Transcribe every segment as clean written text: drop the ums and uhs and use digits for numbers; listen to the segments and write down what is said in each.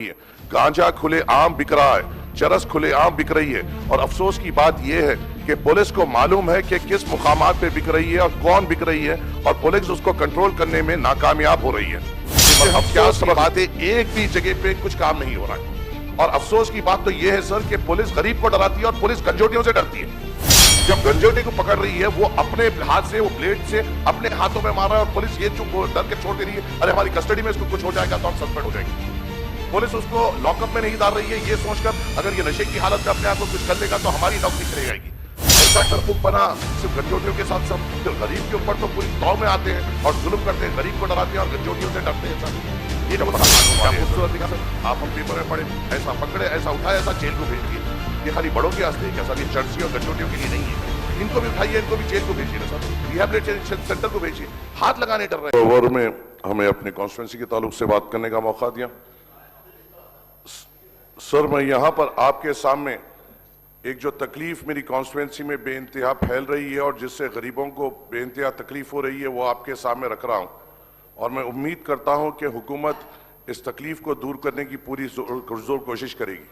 गांजा खुले आम बिक रहा है, चरस खुले आम बिक रही है। और अफसोस की बात यह है कि पुलिस को मालूम है कि किस मुकामात पे बिक रही है और कौन बिक रही है, और पुलिस उसको कंट्रोल करने में नाकामयाब हो रही है। अब क्या सब बातें, एक भी जगह पे कुछ काम नहीं हो रहा है। और अफसोस की बात तो यह है सर कि पुलिस गरीब को डराती है और पुलिस गंजोटियों से डरती है। जब गंजोटी को पकड़ रही है वो अपने हाथ से, वो ब्लेड से अपने हाथों में मार रहा है, और पुलिस ये चुप डर के छोड़ दे रही है, अरे हमारी कस्टडी में इसको कुछ हो जाएगा तो हम सस्पेंड हो जाएंगे। पुलिस उसको लॉकअप में नहीं डाल रही है ये सोचकर अगर ये नशे की हालत में अपने आप को कुछ कर लेगा तो हमारी नौकरी चली जाएगी। ऐसा डरपोकपना सिर्फ गंजोटियों के साथ सब फिर गरीब के ऊपर तो पूरी तौर में आते हैं और जुल्म करते हैं, गरीब को डराते हैं और गंजोटियों से डरते हैं। सर ये जो खूबसूरत दिखा सर, आप हम पेपर में पढ़े, ऐसा पकड़े, ऐसा उठाए, ऐसा जेल को भेज दिए। ये खाली बड़ों के हंसते हैं क्या सर? ये चर्ची और गंजोटियों के लिए नहीं है। इनको भी उठाइए, इनको भी जेल को भेजिए ना सर, रिहैबिलिटेशन सेंटर को भेजिए। हाथ लगाने डर रहे हैं। ओवर में हमें अपनी कॉन्स्टिट्यूंसी के ताल्लुक से बात करने का मौका दिया। सर मैं यहां पर आपके सामने एक जो तकलीफ मेरी कॉन्स्टिट्यूंसी में बेइंतहा फैल रही है और जिससे गरीबों को बेइंतहा तकलीफ हो रही है वो आपके सामने रख रहा हूं, और मैं उम्मीद करता हूं कि हुकूमत इस तकलीफ को दूर करने की पूरी जोर कोशिश करेगी।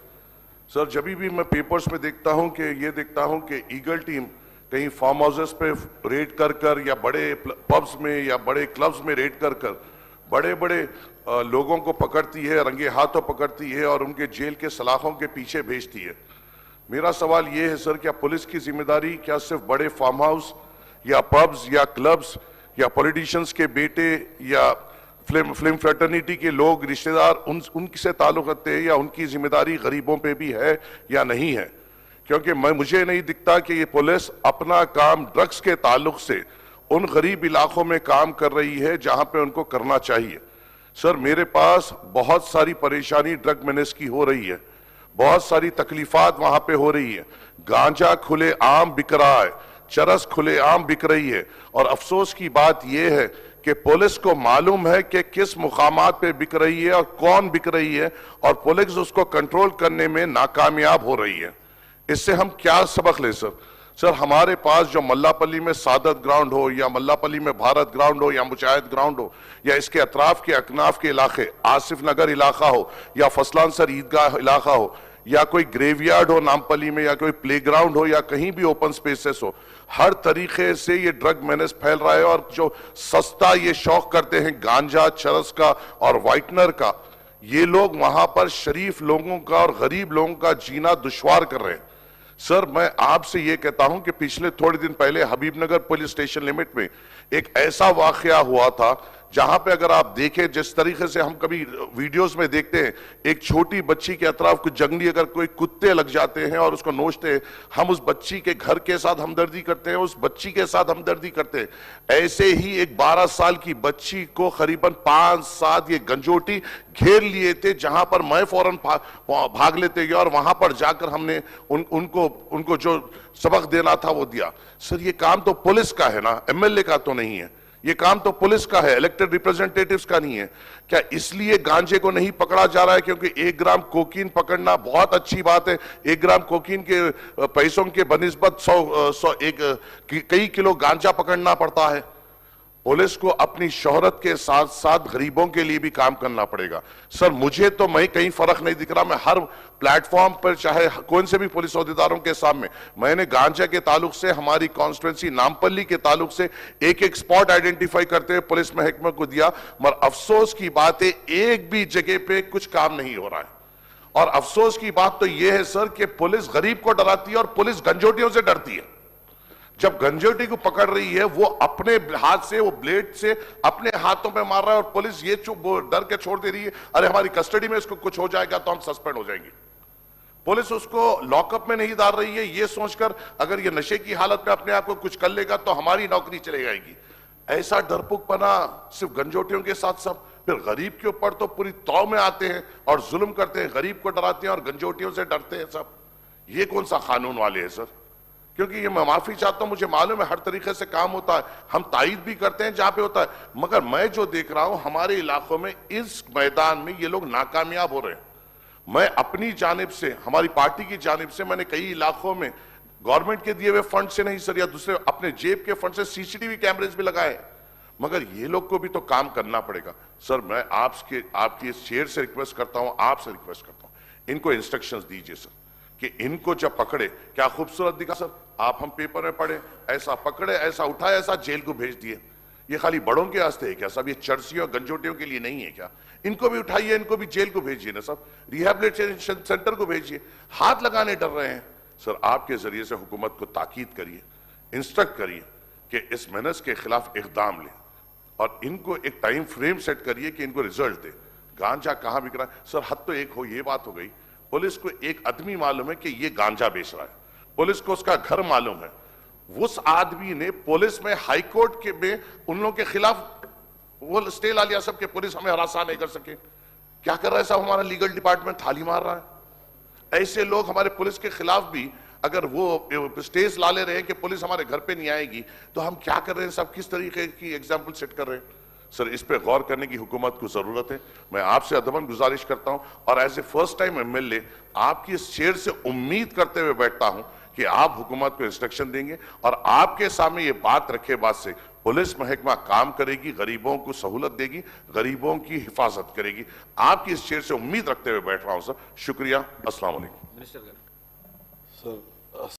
सर जब भी मैं पेपर्स में देखता हूं कि ईगल टीम कहीं फार्म हाउसेस पे रेड कर या बड़े पब्स में या बड़े क्लब्स में रेड कर बड़े बड़े लोगों को पकड़ती है, रंगे हाथों पकड़ती है और उनके जेल के सलाखों के पीछे भेजती है। मेरा सवाल ये है सर, क्या पुलिस की जिम्मेदारी क्या सिर्फ बड़े फार्म हाउस या पब्स या क्लब्स या पॉलिटिशियंस के बेटे या फिल्म फ्रेटर्निटी के लोग रिश्तेदार उनसे ताल्लुक रखते हैं, या उनकी जिम्मेदारी गरीबों पे भी है या नहीं है? क्योंकि मुझे नहीं दिखता कि ये पुलिस अपना काम ड्रग्स के ताल्लुक से उन गरीब इलाकों में काम कर रही है जहां पे उनको करना चाहिए। सर मेरे पास बहुत सारी परेशानी ड्रग मेनेस की हो रही है, बहुत सारी तकलीफात वहां पे हो रही है। गांजा खुले आम बिक रहा है, चरस खुले आम बिक रही है। और अफसोस की बात यह है कि पुलिस को मालूम है कि किस मुकामात पे बिक रही है और कौन बिक रही है, और पुलिस उसको कंट्रोल करने में नाकामयाब हो रही है। इससे हम क्या सबक ले सर? सर हमारे पास जो मल्लापल्ली में सादत ग्राउंड हो या मल्लापल्ली में भारत ग्राउंड हो या मुजाहिद ग्राउंड हो या इसके अतराफ के अकनाफ के इलाके, आसिफ नगर इलाका हो या फसलानसर ईदगाह इलाका हो या कोई ग्रेवयार्ड हो नामपल्ली में या कोई प्लेग्राउंड हो या कहीं भी ओपन स्पेसेस हो, हर तरीके से ये ड्रग मेनेस फैल रहा है। और जो सस्ता ये शौक करते हैं गांजा, चरस का और वाइटनर का, ये लोग वहां पर शरीफ लोगों का और गरीब लोगों का जीना दुश्वार कर रहे हैं। सर मैं आपसे यह कहता हूं कि पिछले थोड़े दिन पहले हबीबनगर पुलिस स्टेशन लिमिट में एक ऐसा वाकया हुआ था जहां पे अगर आप देखें, जिस तरीके से हम कभी वीडियोस में देखते हैं, एक छोटी बच्ची के अतराफ कुछ जंगली अगर कोई कुत्ते लग जाते हैं और उसको नोचते हैं, हम उस बच्ची के घर के साथ हमदर्दी करते हैं, उस बच्ची के साथ हमदर्दी करते हैं। ऐसे ही एक 12 साल की बच्ची को करीबन 5-7 ये गंजोटी घेर लिए थे, जहां पर मैं फौरन भाग लेते गए और वहां पर जाकर हमने उनको जो सबक देना था वो दिया। सर ये काम तो पुलिस का है ना, एमएलए का तो नहीं है। ये काम तो पुलिस का है, इलेक्टेड रिप्रेजेंटेटिव्स का नहीं है। क्या इसलिए गांजे को नहीं पकड़ा जा रहा है क्योंकि 1 ग्राम कोकीन पकड़ना बहुत अच्छी बात है? 1 ग्राम कोकीन के पैसों के बनिस्बत 100 कई किलो गांजा पकड़ना पड़ता है। पुलिस को अपनी शोहरत के साथ साथ गरीबों के लिए भी काम करना पड़ेगा। सर मुझे तो मैं कहीं फर्क नहीं दिख रहा, मैं हर प्लेटफॉर्म पर चाहे कौन से भी पुलिस अहदेदारों के सामने मैंने गांजा के ताल्लुक से, हमारी कॉन्स्टिट्यूंसी नामपल्ली के ताल्लुक से एक स्पॉट आइडेंटिफाई करते हुए पुलिस महकमे को दिया, मगर अफसोस की बात है एक भी जगह पे कुछ काम नहीं हो रहा है। और अफसोस की बात तो यह है सर कि पुलिस गरीब को डराती है और पुलिस गंजोटियों से डरती है। जब गंजोटी को पकड़ रही है वो अपने हाथ से, वो ब्लेड से अपने हाथों पे मार रहा है, और पुलिस ये चुप डर के छोड़ दे रही है, अरे हमारी कस्टडी में इसको कुछ हो जाएगा तो हम सस्पेंड हो जाएंगे। पुलिस उसको लॉकअप में नहीं डाल रही है ये सोचकर अगर ये नशे की हालत में अपने आप को कुछ कर लेगा तो हमारी नौकरी चली जाएगी। ऐसा डरपोकपना सिर्फ गंजोटियों के साथ सब फिर गरीब के ऊपर तो पूरी तौर में आते हैं और जुल्म करते हैं, गरीब को डराते हैं और गंजोटियों से डरते हैं सब। ये कौन सा कानून वाले हैं सर? क्योंकि ये मैं माफी चाहता हूं, मुझे मालूम है हर तरीके से काम होता है, हम तायद भी करते हैं जहां पे होता है, मगर मैं जो देख रहा हूं हमारे इलाकों में इस मैदान में ये लोग नाकामयाब हो रहे हैं। मैं अपनी जानिब से, हमारी पार्टी की जानिब से, मैंने कई इलाकों में गवर्नमेंट के दिए हुए फंड से नहीं सर, या दूसरे अपने जेब के फंड से सीसीटीवी कैमरेज भी लगाए। मगर ये लोग को भी तो काम करना पड़ेगा। सर मैं आपकी इस चेयर से रिक्वेस्ट करता हूं, आपसे रिक्वेस्ट करता हूं, इनको इंस्ट्रक्शंस दीजिए सर कि इनको जब पकड़े, क्या खूबसूरत दिखा सर, आप हम पेपर में पढ़े, ऐसा पकड़े, ऐसा उठाए, ऐसा जेल को भेज दिए। ये खाली बड़ों के वास्ते है क्या सब? ये चर्सियों और गंजोटियों के लिए नहीं है क्या? इनको भी उठाइए, इनको भी जेल को भेजिए ना सब, रिहैबिलिटेशन सेंटर को भेजिए। हाथ लगाने डर रहे हैं सर। आपके जरिए से हुकूमत को ताकीद करिए, इंस्ट्रक्ट करिए कि इस मेनस के खिलाफ इकदाम ले और इनको एक टाइम फ्रेम सेट करिए कि इनको रिजल्ट दे। गांजा कहां बिक रहा है सर? हद तो एक हो, ये बात हो गई, पुलिस को एक आदमी मालूम है कि ये गांजा बेच रहा है, पुलिस को उसका घर मालूम है, उस आदमी ने पुलिस में हाई कोर्ट के में उन लोगों के खिलाफ वो स्टे ला लिया सब कि पुलिस हमें हरासा नहीं कर सके। क्या कर रहा है साहब? हमारा लीगल डिपार्टमेंट थाली मार रहा है। ऐसे लोग हमारे पुलिस के खिलाफ भी अगर वो स्टेज ला ले रहे हैं कि पुलिस हमारे घर पे नहीं आएगी, तो हम क्या कर रहे हैं साहब? किस तरीके की एग्जाम्पल सेट कर रहे हैं सर? इस पे गौर करने की हुकूमत को जरूरत है। मैं आपसे अदबन गुजारिश करता हूं और as a first time MLA आपकी इस चेयर से उम्मीद करते हुए बैठता हूं कि आप हुकूमत को इंस्ट्रक्शन देंगे और आपके सामने ये बात रखे बाद से पुलिस महकमा काम करेगी, गरीबों को सहूलत देगी, गरीबों की हिफाजत करेगी। आपकी इस चेयर से उम्मीद रखते हुए बैठ रहा हूं सर। शुक्रिया। अस्सलाम वालेकुम। Minister sir